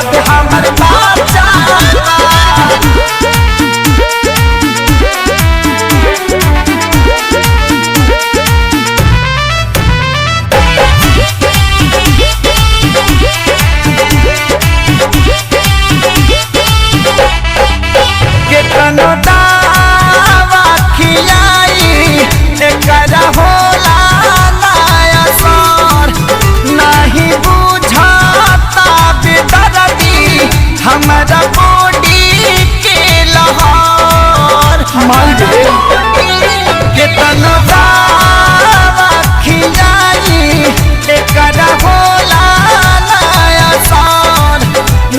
मरद हमर बाचा केतनो दावा खियाई एकरा होला नया सर नहीं बुझाता बेदर्दी हमारा बॉडी के लहर केतनो दावा खियाई एकरा होला नया सर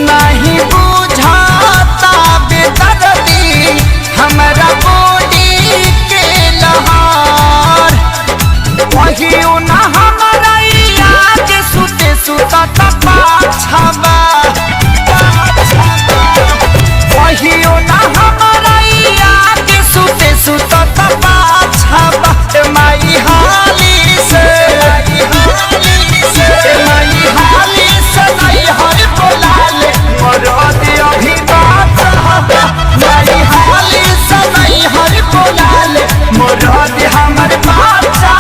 नहीं बुझाता बेदर्दी हमारा बॉडी के लहर वहियो ना हमारा आज सुते सुता पाछावा वहियो ना हमारा आज सुते सुता पाछावा माई हाली से माई हाली से नहीं हर बोलाले मरद अभी बात माई हाली से नहीं हर बोलाले मरद हमर बाचा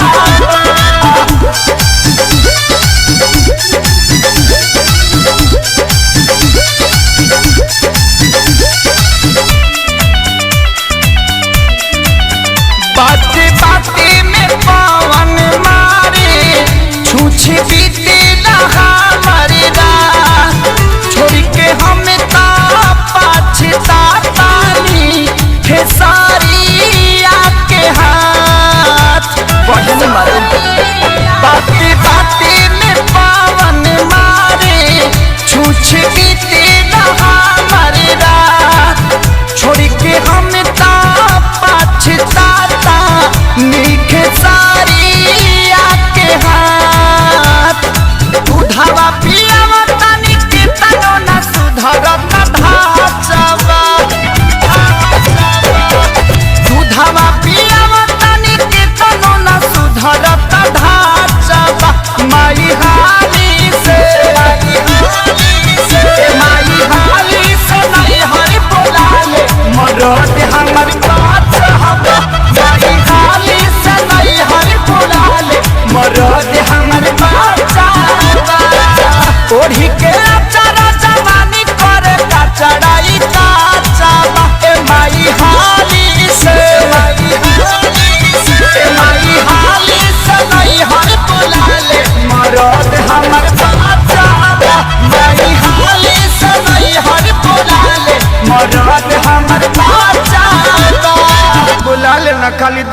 बाते बाते में पवन मारे छूछे बीते रहा मरदा छोड़ के हमें पाछता तानी खेसारी आके हाथ बहन मारे बाते बाते में पवन मारे छूछे बीते रहा मरदा छोड़ के हमें पाछता नीखे सारी आके हाथ उधावा पियावा तनी के तनो न सुधरत धाचवा उधावा पियावा तनी के तनो न सुधरत धाचवा माई हाली से माई हाली से नहीं हर बोलाले मरद हमर बाचा माई हाली से नहीं हर बोलाले मरद हमर बाचा ओढ़ी के अचारा जवानी करे का चढ़ाई काचा ए माई हाली से माई हाली से नहीं हर बोलाले मरद हमर बाचा माई हाली से नहीं हर बोलाले मरद हमर बाचा बुला लेना खाली